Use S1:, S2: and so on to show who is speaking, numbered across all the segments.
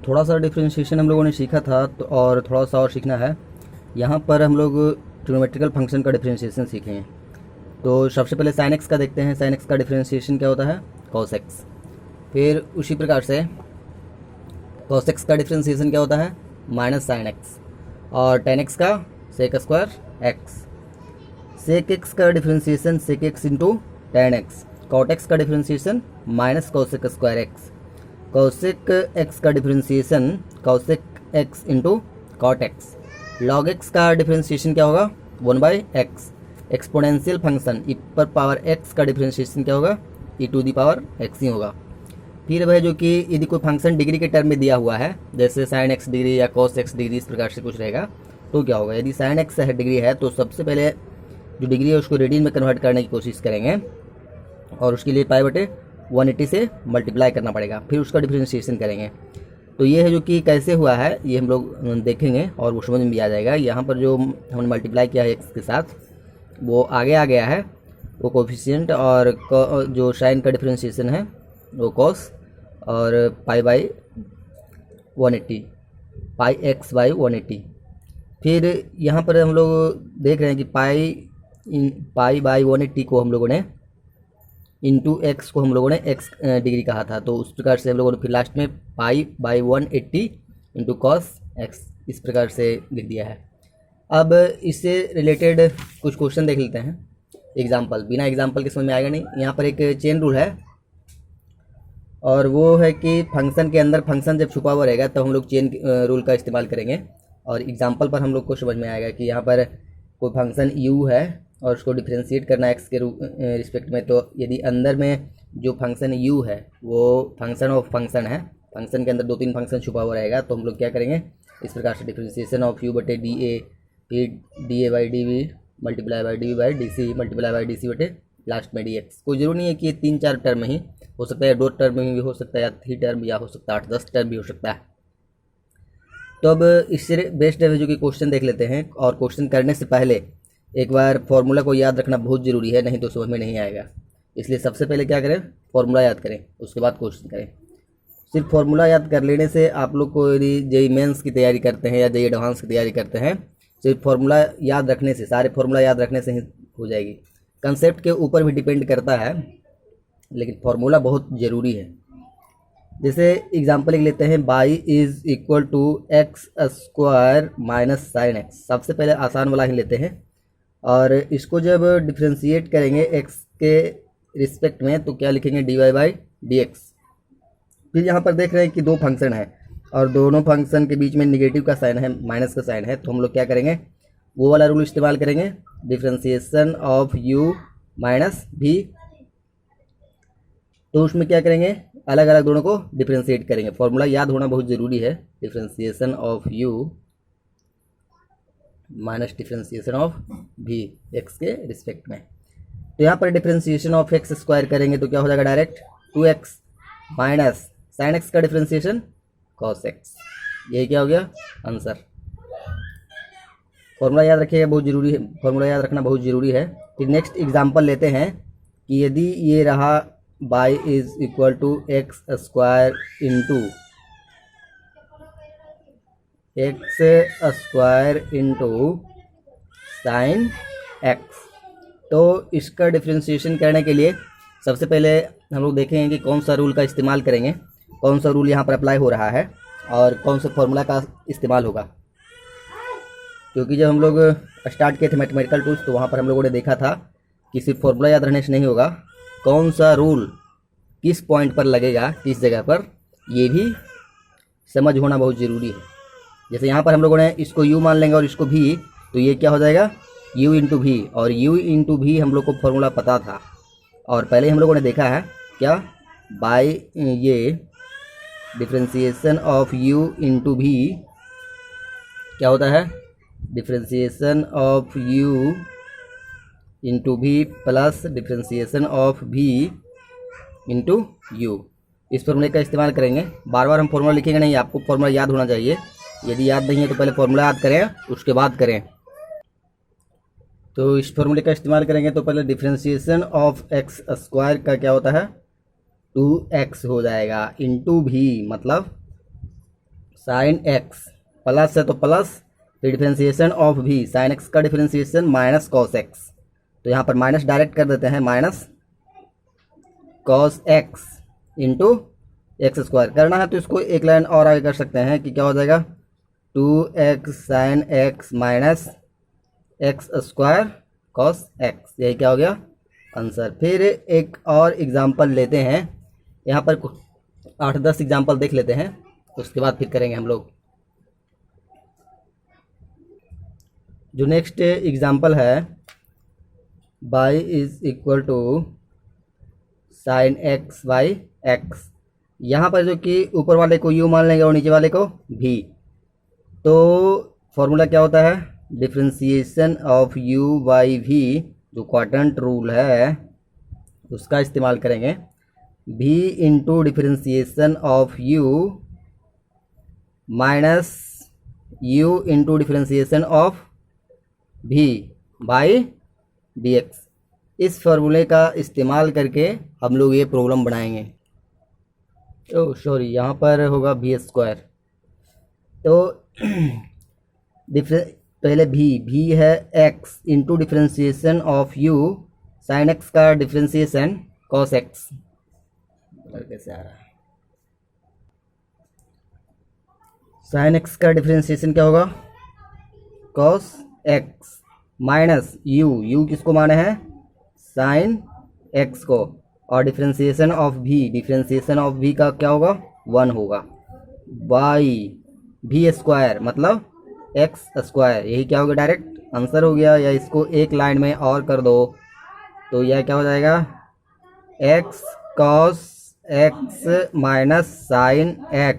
S1: थोड़ा सा डिफ्रेंशिएशन हम लोगों ने सीखा था तो और थोड़ा सा और सीखना है। यहाँ पर हम लोग ट्रिग्नोमेट्रिकल फंक्शन का डिफ्रेंशिएशन सीखेंगे। तो सबसे पहले साइन एक्स का देखते हैं। साइन एक्स का डिफ्रेंशिएशन क्या होता है? Cos x. फिर उसी प्रकार से कॉस एक्स का डिफ्रेंशिएशन क्या होता है? Minus sine X. और टेन एक्स का sec square X. Sec X का differentiation sec X into tan X. Cot X का differentiation minus cosec square X. Cosec X का differentiation cosec X into cot X. Log X का differentiation क्या होगा? 1/x। Exponential function ई पर power x का differentiation क्या होगा? ई टू दी पावर एक्स ही होगा। फिर वह जो कि यदि कोई फंक्शन डिग्री के टर्म में दिया हुआ है, जैसे साइन एक्स डिग्री या कॉस एक्स डिग्री, इस प्रकार से कुछ रहेगा, तो क्या होगा? यदि साइन एक्स डिग्री है तो सबसे पहले जो डिग्री है उसको रेडियन में कन्वर्ट करने की कोशिश करेंगे और उसके लिए π/180 से मल्टीप्लाई करना पड़ेगा, फिर उसका डिफ्रेंशिएशन करेंगे। तो ये है जो कि कैसे हुआ है ये हम लोग देखेंगे और वो समझ में भी आ जाएगा। यहाँ पर जो हमने मल्टीप्लाई किया है एक्स के साथ वो आगे आ गया है, वो कोफिशिएंट, और जो साइन का डिफ्रेंशिएशन है वो कॉस और π/180 πx/180। फिर यहाँ पर हम लोग देख रहे हैं कि π/180 को हम लोगों ने इंटू एक्स को हम लोगों ने एक्स डिग्री कहा था, तो उस प्रकार से हम लोगों ने फिर लास्ट में π/180 इंटू कॉस एक्स इस प्रकार से लिख दिया है। अब इससे रिलेटेड कुछ क्वेश्चन देख लेते हैं। एग्जाम्पल, बिना एग्जाम्पल के समझ में आएगा नहीं। यहाँ पर एक चेन रूल है और वो है कि फंक्शन के अंदर फंक्शन जब छुपा हुआ रहेगा तो हम लोग चेन रूल का इस्तेमाल करेंगे। और एग्जाम्पल पर हम लोग को समझ में आएगा कि यहाँ पर कोई फंक्शन u है और उसको डिफ्रेंशिएट करना एक्स के रिस्पेक्ट में, तो यदि अंदर में जो फंक्शन u है वो फंक्शन ऑफ फंक्शन है, फंक्शन के अंदर 2-3 फंक्शन छुपा हुआ रहेगा, तो हम लोग क्या करेंगे इस प्रकार से डिफ्रेंशिएशन ऑफ u/dA, फिर dA/dB multiply by d by d c multiply by d c बटे लास्ट में डी एक्स। कोई ज़रूरी नहीं है कि ये 3-4 टर्म ही हो सकता है, 2 टर्म में भी हो सकता है, या 3 टर्म, या हो सकता है 8-10 टर्म भी हो सकता है। तो अब इससे बेस्ट है जो कि क्वेश्चन देख लेते हैं, और क्वेश्चन करने से पहले एक बार फॉर्मूला को याद रखना बहुत ज़रूरी है, नहीं तो समझ में नहीं आएगा। इसलिए सबसे पहले क्या करें? फॉर्मूला याद करें, उसके बाद क्वेश्चन करें। सिर्फ फॉर्मूला याद कर लेने से आप लोग को यदि जेईई मेंस की तैयारी करते हैं या जेईई एडवांस की तैयारी करते हैं, सिर्फ फॉर्मूला याद रखने से, सारे फॉर्मूला याद रखने से ही हो जाएगी। कंसेप्ट के ऊपर भी डिपेंड करता है, लेकिन फॉर्मूला बहुत ज़रूरी है। जैसे एग्जांपल लिख लेते हैं, y is equal to x square minus sine x. सबसे पहले आसान वाला ही लेते हैं और इसको जब डिफ्रेंशिएट करेंगे x के रिस्पेक्ट में तो क्या लिखेंगे? dy/dx। फिर यहाँ पर देख रहे हैं कि 2 फंक्शन है और दोनों फंक्शन के बीच में निगेटिव का साइन है, माइनस का साइन है, तो हम लोग क्या करेंगे? वो वाला रूल इस्तेमाल करेंगे, differentiation of u minus v। तो उसमें क्या करेंगे? अलग अलग दोनों को डिफ्रेंशिएट करेंगे। फॉर्मूला याद होना बहुत ज़रूरी है। Differentiation of u minus differentiation of v x के रिस्पेक्ट में। तो यहाँ पर डिफ्रेंशिएशन ऑफ एक्स स्क्वायर करेंगे तो क्या हो जाएगा? Direct 2x minus sine x का डिफ्रेंशिएशन कॉस एक्स। यही क्या हो गया? आंसर। फॉर्मूला याद रखिएगा, बहुत ज़रूरी है, फॉर्मूला याद रखना बहुत ज़रूरी है। फिर नेक्स्ट एग्जांपल लेते हैं कि यदि ये रहा y is equal to x square into sine x, तो इसका डिफ्रेंशिएशन करने के लिए सबसे पहले हम लोग देखेंगे कि कौन सा रूल का इस्तेमाल करेंगे, कौन सा रूल यहाँ पर अप्लाई हो रहा है और कौन सा फॉर्मूला का इस्तेमाल होगा। क्योंकि जब हम लोग स्टार्ट किए थे मैथमेटिकल टूल्स तो वहाँ पर हम लोगों ने देखा था कि सिर्फ फॉर्मूला याद रहने से नहीं होगा, कौन सा रूल किस पॉइंट पर लगेगा, किस जगह पर, ये भी समझ होना बहुत ज़रूरी है। जैसे यहाँ पर हम लोगों ने इसको u मान लेंगे और इसको v, तो ये क्या हो जाएगा? u इंटू वी, और u इंटू वी हम लोग को फॉर्मूला पता था और पहले हम लोगों ने देखा है क्या? बाय ये differentiation of u into v क्या होता है? Differentiation of u into v plus differentiation of v into u। इस फॉर्मूले का इस्तेमाल करेंगे। बार बार हम फॉर्मूला लिखेंगे नहीं, आपको फॉर्मूला याद होना चाहिए। यदि याद नहीं है तो पहले फॉर्मूला याद करें, उसके बाद करें। तो इस फॉर्मूले का इस्तेमाल करेंगे तो पहले डिफ्रेंशिएशन ऑफ एक्स स्क्वायर का क्या होता है? 2x हो जाएगा इंटू भी, मतलब साइन एक्स प्लस है तो प्लस, फिर डिफ्रेंसिएशन ऑफ भी, साइन एक्स का डिफ्रेंसिएशन माइनस कॉस एक्स, तो यहाँ पर माइनस डायरेक्ट कर देते हैं, minus cos x into x square. करना है तो इसको एक लाइन और आगे कर सकते हैं कि क्या हो जाएगा, 2x sine x minus x square cos x, यही क्या हो गया आंसर। फिर एक और एग्जांपल लेते हैं, यहाँ पर 8-10 एग्जांपल देख लेते हैं, उसके बाद फिर करेंगे हम लोग। जो नेक्स्ट एग्जांपल है, y is equal to sine x by x, यहाँ पर जो कि ऊपर वाले को u मान लेंगे और नीचे वाले को v, तो फॉर्मूला क्या होता है, differentiation of u by v, जो क्वाड्रेंट रूल है उसका इस्तेमाल करेंगे, v into differentiation of u minus u into differentiation of v by dx। इस फार्मूले का इस्तेमाल करके हम लोग ये प्रॉब्लम बनाएंगे। ओ सॉरी, यहाँ पर होगा v स्क्वायर, तो पहले v है x into differentiation of u, sine x का डिफ्रेंसिएशन cos x, कैसे आ रहा है, साइन x का डिफ्रेंसिएशन क्या होगा cos x माइनस u किसको माने हैं, साइन x को, और differentiation of v, differentiation of v का क्या होगा 1 होगा, बाई v स्क्वायर मतलब x स्क्वायर, यही क्या होगा डायरेक्ट आंसर हो गया। या इसको एक लाइन में और कर दो तो यह क्या हो जाएगा, x cos x minus sine x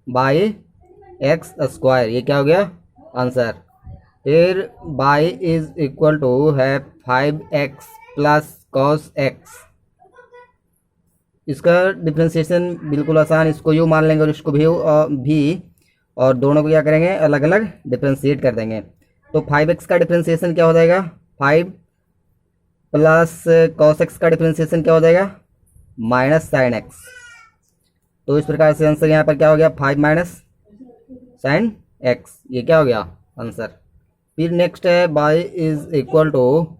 S1: by x square, ये क्या हो गया आंसर। फिर y इज इक्वल टू है 5x प्लस cos x, इसका डिफ्रेंसिएशन बिल्कुल आसान, इसको u मान लेंगे और इसको भी और दोनों को क्या करेंगे, अलग अलग डिफ्रेंशिएट कर देंगे। तो 5x का डिफ्रेंसिएशन क्या हो जाएगा, 5 प्लस cos x का डिफ्रेंसिएशन क्या हो जाएगा, माइनस साइन x। तो इस प्रकार से आंसर यहाँ पर क्या हो गया, 5 माइनस साइन x, ये क्या हो गया आंसर। फिर नेक्स्ट है y is equal to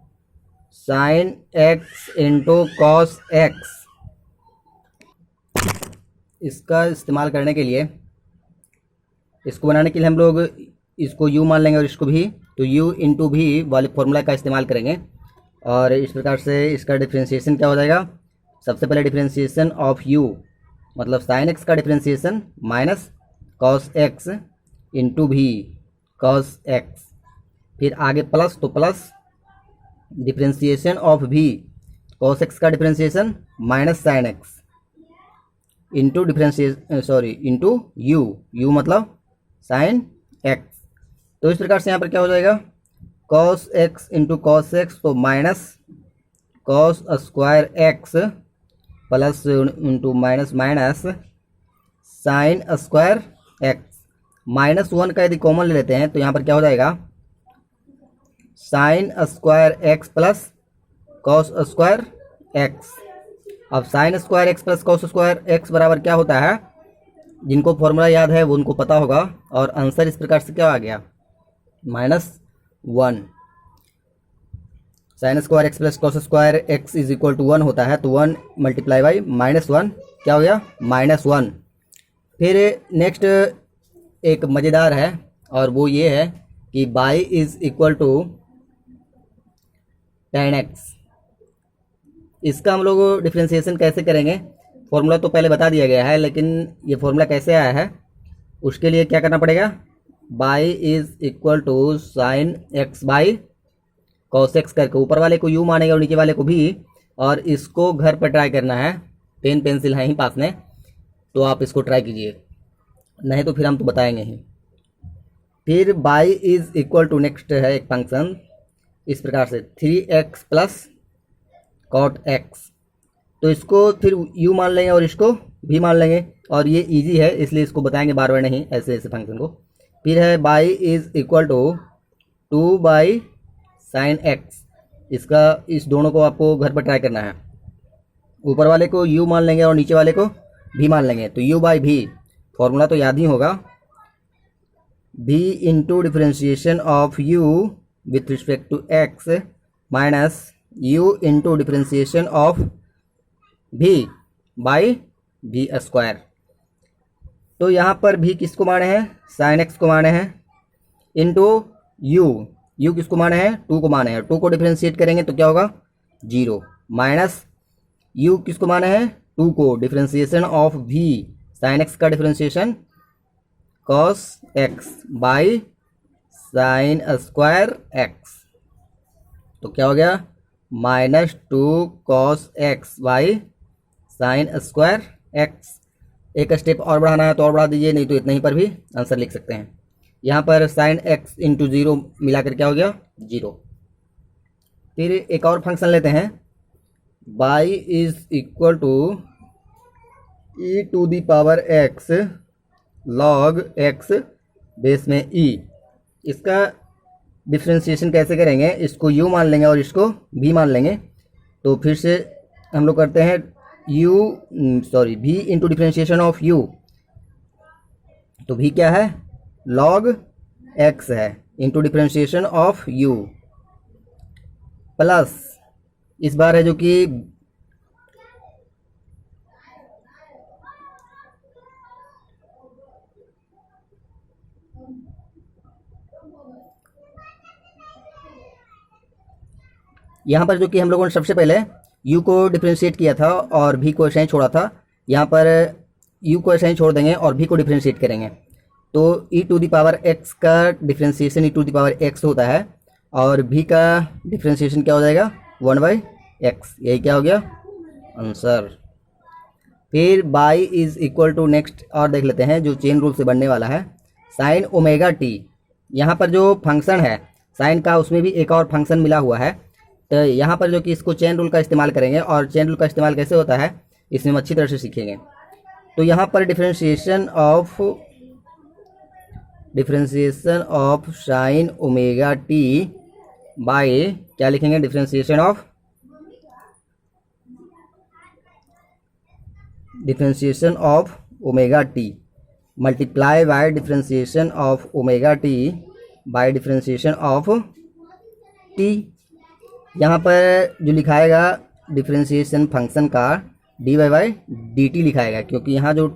S1: sine x into cos x, इसका इस्तेमाल करने के लिए, इसको बनाने के लिए हम लोग इसको u मान लेंगे और इसको भी, तो u इंटू भी वाले फॉर्मूला का इस्तेमाल करेंगे और इस प्रकार से इसका डिफ्रेंसिएशन क्या हो जाएगा, सबसे पहले डिफ्रेंसिएशन ऑफ u मतलब साइन x का differentiation minus cos x into भी कॉस x, फिर आगे प्लस, तो plus differentiation of v cos x का differentiation minus sine x into differentiation into u मतलब साइन x। तो इस प्रकार से यहाँ पर क्या हो जाएगा, cos x into cos X, तो minus cos square x plus into minus minus sine square x, -1 का यदि कॉमन ले लेते हैं तो यहाँ पर क्या हो जाएगा, sign square x plus cos square x। अब sign square x plus cos square x बराबर क्या होता है, जिनको फॉर्मूला याद है वो उनको पता होगा, और आंसर इस प्रकार से क्या आ गया, -1। Sine square x plus cos square x is equal to 1 होता है, तो 1 मल्टीप्लाई बाई -1 क्या हो गया, -1। फिर नेक्स्ट एक मज़ेदार है और वो ये है कि y is equal to tan x, इसका हम लोग डिफ्रेंसिएशन कैसे करेंगे, फॉर्मूला तो पहले बता दिया गया है, लेकिन ये फॉर्मूला कैसे आया है उसके लिए क्या करना पड़ेगा, y is equal to sine x by cos x करके ऊपर वाले को u मानेंगे और नीचे वाले को भी, और इसको घर पर ट्राई करना है, पेन पेंसिल है ही पास में, तो आप इसको ट्राई कीजिए, नहीं तो फिर हम तो बताएंगे ही। फिर y is equal to next है एक फंक्शन इस प्रकार से 3x प्लस कॉट x, तो इसको फिर u मान लेंगे और इसको भी मान लेंगे, और ये इजी है इसलिए इसको बताएंगे बार बार नहीं, ऐसे ऐसे फंक्शन को। फिर है y is equal to 2 by sine x, इसका इस दोनों को आपको घर पर ट्राई करना है, ऊपर वाले को u मान लेंगे और नीचे वाले को भी मान लेंगे, तो u बाई भी फॉर्मूला तो याद ही होगा, v into differentiation of u with respect to x minus u into differentiation of v by v square. तो यहाँ पर v किसको माने हैं, साइन x को माने हैं, इंटू u किसको माने हैं, 2 को माने हैं, 2 को डिफ्रेंशिएट करेंगे तो क्या होगा 0, माइनस u किसको माने हैं 2 को, differentiation of v sine x का differentiation cos x by sine square x। तो क्या हो गया -2 cos x by sine square x। एक स्टेप और बढ़ाना है तो और बढ़ा दीजिए, नहीं तो इतने ही पर भी आंसर लिख सकते हैं। यहाँ पर साइन x इंटू 0 मिलाकर क्या हो गया 0। फिर एक और फंक्शन लेते हैं, y is equal to e to the power x log x base में e। इसका डिफ्रेंशिएशन कैसे करेंगे, इसको u मान लेंगे और इसको v मान लेंगे। तो फिर से हम लोग करते हैं v into differentiation of u। तो v क्या है log x है into differentiation of u plus इस बार है जो कि यहाँ पर जो कि हम लोगों ने सबसे पहले u को डिफ्रेंशिएट किया था और v को ऐसे ही छोड़ा था। यहाँ पर u को ऐसे ही छोड़ देंगे और v को डिफ्रेंशिएट करेंगे। तो e to the power x का differentiation e to the power x होता है और v का डिफ्रेंशिएशन क्या हो जाएगा 1/x। यही क्या हो गया आंसर। फिर y is equal to next और देख लेते हैं जो चेन रूल से बनने वाला है, साइन ओमेगा t। यहाँ पर जो फंक्शन है साइन का उसमें भी एक और फंक्शन मिला हुआ है। तो यहाँ पर जो कि इसको चेन रूल का इस्तेमाल करेंगे और चेन रूल का इस्तेमाल कैसे होता है इसमें हम अच्छी तरह से सीखेंगे। तो यहाँ पर differentiation of sine omega t by क्या लिखेंगे, differentiation of omega t multiply by differentiation of omega t by differentiation of t. यहाँ पर जो लिखाएगा डिफ्रेंशिएशन फंक्शन का dy/dt लिखाएगा, क्योंकि यहाँ जो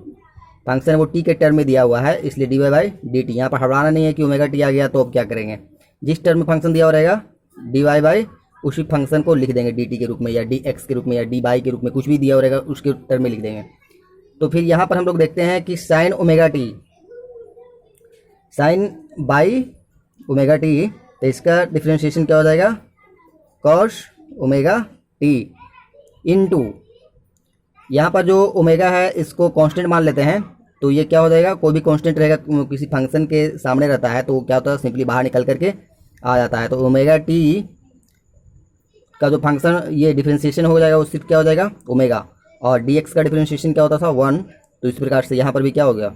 S1: फंक्शन है वो t के टर्म में दिया हुआ है इसलिए dy/dt। यहाँ पर हड़ाना नहीं है कि ओमेगा टी आ गया तो अब क्या करेंगे, जिस टर्म में फंक्शन दिया हुआ रहेगा dy उसी फंक्शन को लिख देंगे dt के रूप में या dx के रूप में या dy के रूप में, कुछ भी दिया हुआ रहेगा उसके टर्म में लिख देंगे। तो फिर यहाँ पर हम लोग देखते हैं कि sine omega t sine by omega t, तो इसका डिफ्रेंशिएशन क्या हो जाएगा cos ओमेगा टी इंटू यहाँ पर जो ओमेगा है इसको कांस्टेंट मान लेते हैं। तो ये क्या हो जाएगा, कोई भी कांस्टेंट रहेगा किसी फंक्शन के सामने रहता है तो क्या होता है सिंपली बाहर निकल करके आ जाता है। तो ओमेगा टी का जो फंक्शन ये डिफ्रेंशिएशन हो जाएगा उससे क्या हो जाएगा ओमेगा, और dx का डिफ्रेंशिएशन क्या होता था 1। तो इस प्रकार से यहाँ पर भी क्या हो गया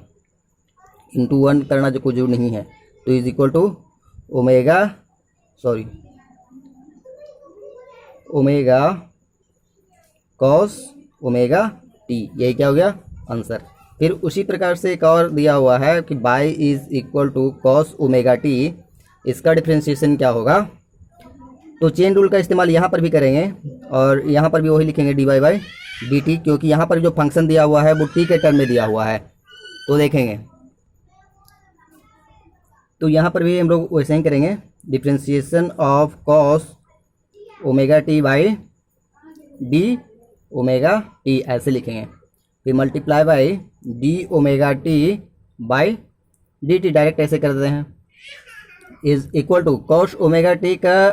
S1: इंटू 1 करना जो कुछ जरूर नहीं है। तो is equal to omega cos omega t, यही क्या हो गया आंसर। फिर उसी प्रकार से एक और दिया हुआ है कि y is equal to cos omega t, इसका डिफ्रेंशिएशन क्या होगा। तो चेन रूल का इस्तेमाल यहाँ पर भी करेंगे और यहाँ पर भी वही लिखेंगे dy/dt, क्योंकि यहाँ पर जो फंक्शन दिया हुआ है वो t के टर्म में दिया हुआ है। तो देखेंगे तो यहाँ पर भी हम लोग वैसे ही करेंगे, differentiation of cos omega t by d omega t ऐसे लिखेंगे। फिर multiply by d omega t by d t, direct ऐसे कर देते हैं, is equal to cos omega t का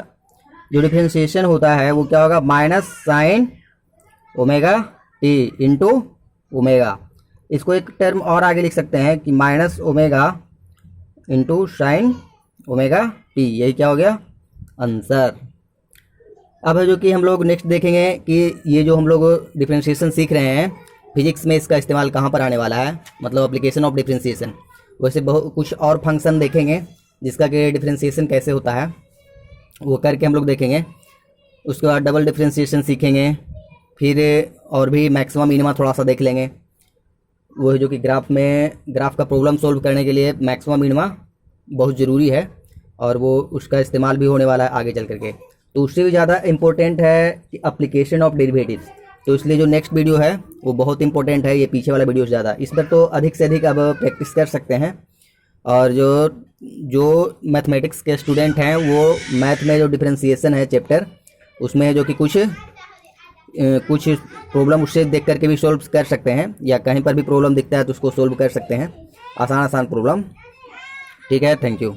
S1: जो डिफ्रेंशिएशन होता है वो क्या होगा minus sine omega t into omega. इसको एक टर्म और आगे लिख सकते हैं कि minus omega into sine omega t, यही क्या हो गया आंसर। अब है जो कि हम लोग नेक्स्ट देखेंगे कि ये जो हम लोग डिफ्रेंशिएशन सीख रहे हैं फिजिक्स में इसका इस्तेमाल कहाँ पर आने वाला है, मतलब एप्लीकेशन ऑफ डिफ्रेंशिएशन। वैसे बहुत कुछ और फंक्शन देखेंगे जिसका कि डिफ्रेंशिएशन कैसे होता है वो करके हम लोग देखेंगे। उसके बाद डबल डिफ्रेंशिएशन सीखेंगे, फिर और भी मैक्सिमम मिनिमा थोड़ा सा देख लेंगे। वो है जो कि ग्राफ का प्रॉब्लम सॉल्व करने के लिए मैक्सिमम मिनिमा बहुत ज़रूरी है और वो उसका इस्तेमाल भी होने वाला है आगे चल करके। तो उससे भी ज़्यादा इम्पोर्टेंट है कि एप्लीकेशन ऑफ डेरिवेटिव्स। तो इसलिए जो नेक्स्ट वीडियो है वो बहुत इंपॉर्टेंट है, ये पीछे वाला वीडियो से ज़्यादा। इस पर तो अधिक से अधिक अब प्रैक्टिस कर सकते हैं। और जो मैथमेटिक्स के स्टूडेंट हैं वो मैथ में जो डिफरेंशिएशन है चैप्टर, उसमें जो कि कुछ प्रॉब्लम उससे देख करके भी सॉल्व कर सकते हैं, या कहीं पर भी प्रॉब्लम दिखता है तो उसको सॉल्व कर सकते हैं, आसान प्रॉब्लम। ठीक है, थैंक यू।